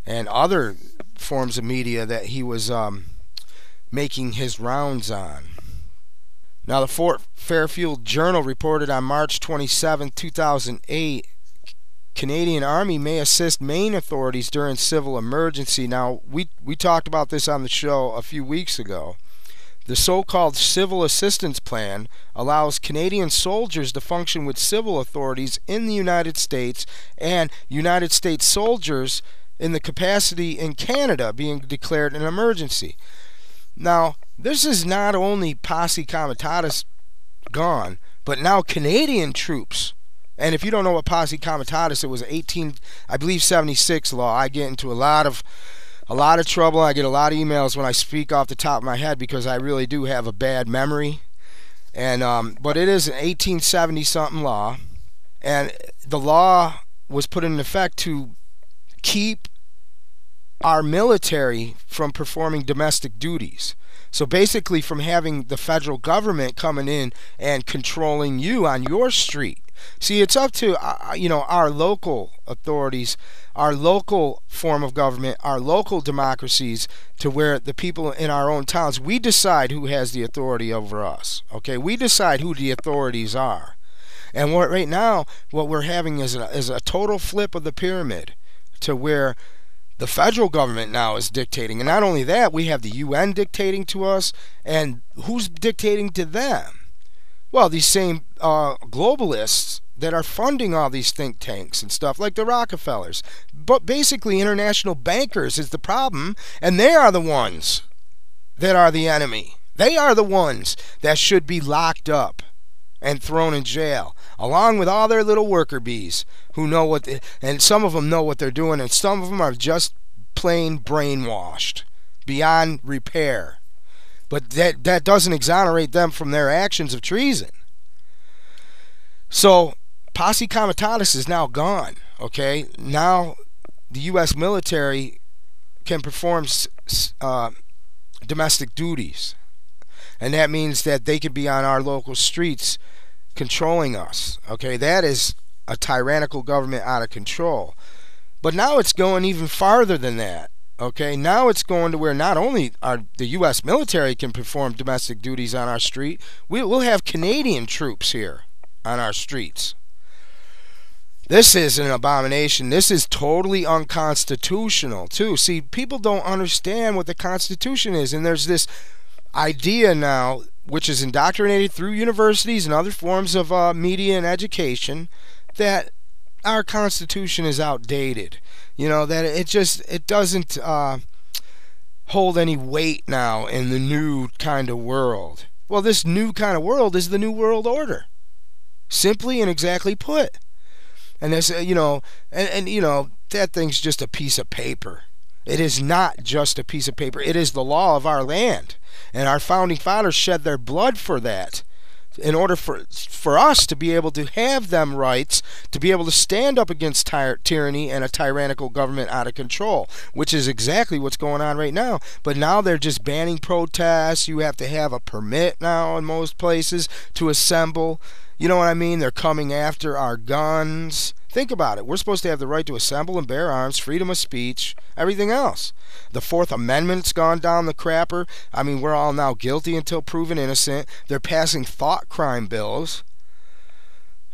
and other forms of media that he was making his rounds on. Now, the Fort Fairfield Journal reported on March 27, 2008, Canadian Army may assist Maine authorities during civil emergency. Now, we talked about this on the show a few weeks ago. The so-called Civil Assistance Plan allows Canadian soldiers to function with civil authorities in the United States and United States soldiers in the capacity in Canada being declared an emergency. Now, this is not only posse comitatus gone, but now Canadian troops. And if you don't know what posse comitatus, it was 76 law. I get into a lot of trouble. I get a lot of emails when I speak off the top of my head because I really do have a bad memory. And but it is an 1870 something law, and the law was put in effect to keep our military from performing domestic duties. So basically from having the federal government coming in and controlling you on your street. See, it's up to our local authorities, our local form of government, our local democracies, to where the people in our own towns, we decide who has the authority over us. Okay, we decide who the authorities are. And right now, what we're having is a total flip of the pyramid, to where the federal government now is dictating. And not only that, we have the UN dictating to us. And who's dictating to them? Well, these same globalists that are funding all these think tanks and stuff, like the Rockefellers. But basically, international bankers is the problem, and they are the ones that are the enemy. They are the ones that should be locked up and thrown in jail, along with all their little worker bees who know what and some of them know what they're doing, and some of them are just plain brainwashed beyond repair. But that doesn't exonerate them from their actions of treason. So posse comitatus is now gone. Okay, now the U.S. military can perform domestic duties, and that means that they could be on our local streets controlling us. Okay, that is a tyrannical government out of control. But now it's going even farther than that. Okay, now it's going to where not only the U.S. military can perform domestic duties on our street, we'll have Canadian troops here on our streets. This is an abomination. This is totally unconstitutional too. See, people don't understand what the Constitution is, and there's this idea now, which is indoctrinated through universities and other forms of media and education, that our Constitution is outdated. You know, that it doesn't hold any weight now in the new kind of world. Well, this new kind of world is the New World Order, simply and exactly put. And this, that thing's just a piece of paper. It is not just a piece of paper. It is the law of our land, and our founding fathers shed their blood for that, in order for us to be able to have them rights, to be able to stand up against tyranny and a tyrannical government out of control, which is exactly what's going on right now. But now they're just banning protests. You have to have a permit now in most places to assemble. You know what I mean? They're coming after our guns. Think about it. We're supposed to have the right to assemble and bear arms, freedom of speech, everything else. The Fourth Amendment's gone down the crapper. I mean, we're all now guilty until proven innocent. They're passing thought crime bills.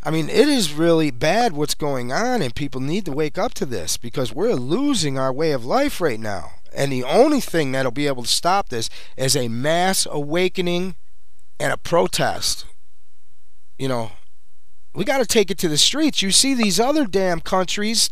I mean, it is really bad what's going on, and people need to wake up to this, because we're losing our way of life right now. And the only thing that'll be able to stop this is a mass awakening and a protest. You know, we got to take it to the streets. You see these other damn countries,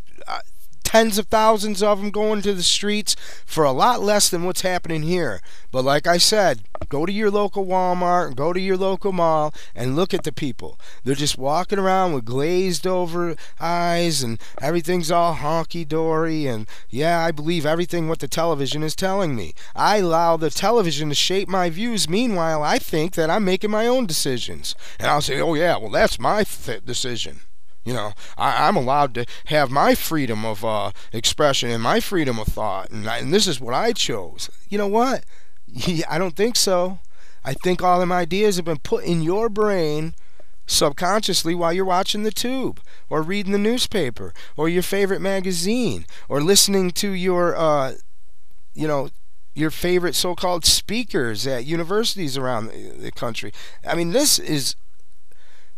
tens of thousands of them going to the streets for a lot less than what's happening here. But like I said, go to your local Walmart, go to your local mall, and look at the people. They're just walking around with glazed over eyes, and everything's all honky-dory, and yeah, I believe everything what the television is telling me. I allow the television to shape my views. Meanwhile, I think that I'm making my own decisions. And I'll say, oh yeah, well that's my decision. You know, I'm allowed to have my freedom of expression and my freedom of thought, and this is what I chose. You know what? I don't think so. I think all them ideas have been put in your brain subconsciously while you're watching the tube or reading the newspaper or your favorite magazine or listening to you know, your favorite so-called speakers at universities around the country. I mean, this is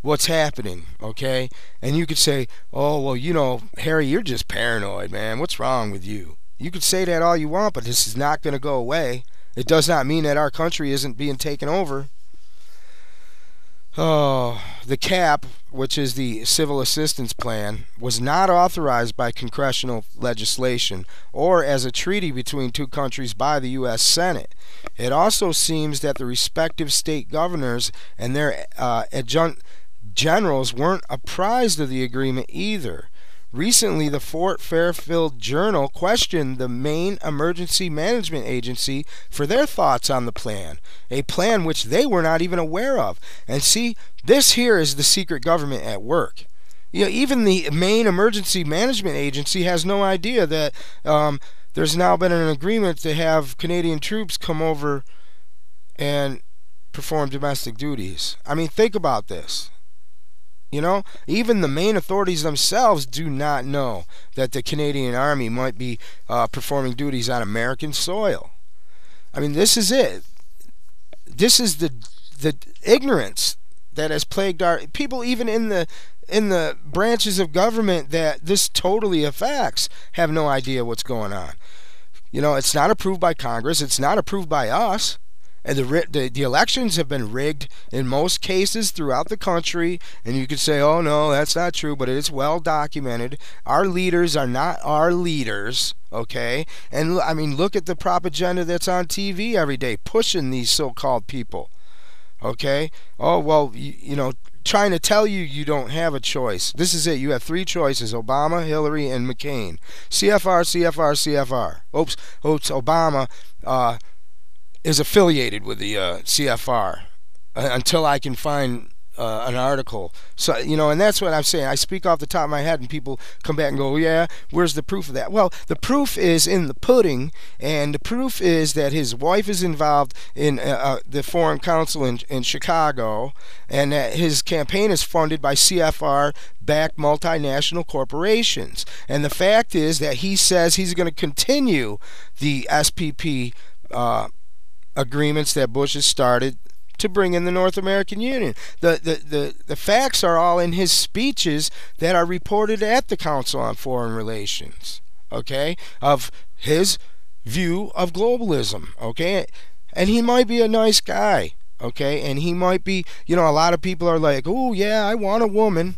what's happening, okay? And you could say, oh, well, you know, Harry, you're just paranoid, man. What's wrong with you? You could say that all you want, but this is not going to go away. It does not mean that our country isn't being taken over. Oh, the CAP, which is the Civil Assistance Plan, was not authorized by congressional legislation or as a treaty between two countries by the U.S. Senate. It also seems that the respective state governors and their adjunct generals weren't apprised of the agreement either. Recently, the Fort Fairfield Journal questioned the Maine Emergency Management Agency for their thoughts on the plan, a plan which they were not even aware of. And see, this here is the secret government at work. You know, even the Maine Emergency Management Agency has no idea that there's now been an agreement to have Canadian troops come over and perform domestic duties. I mean, think about this. You know, even the Maine authorities themselves do not know that the Canadian Army might be performing duties on American soil. I mean, this is it. This is the ignorance that has plagued our people, even in the branches of government that this totally affects, have no idea what's going on. You know, it's not approved by Congress. It's not approved by us. And the elections have been rigged in most cases throughout the country. And you could say, oh, no, that's not true, but it is well documented. Our leaders are not our leaders, okay? And, I mean, look at the propaganda that's on TV every day pushing these so-called people, okay? Oh, well, you know, trying to tell you you don't have a choice. This is it. You have three choices: Obama, Hillary, and McCain. CFR, CFR, CFR. Oops, Obama is affiliated with the CFR until I can find an article. So, you know, and that's what I'm saying. I speak off the top of my head and people come back and go, yeah, where's the proof of that? Well, the proof is in the pudding, and the proof is that his wife is involved in the Foreign Council in Chicago, and that his campaign is funded by CFR-backed multinational corporations. And the fact is that he says he's going to continue the SPP agreements that Bush has started to bring in the North American Union. The facts are all in his speeches that are reported at the Council on Foreign Relations, okay, of his view of globalism, okay? And he might be a nice guy, okay? And he might be, you know, a lot of people are like, oh, yeah, I want a woman.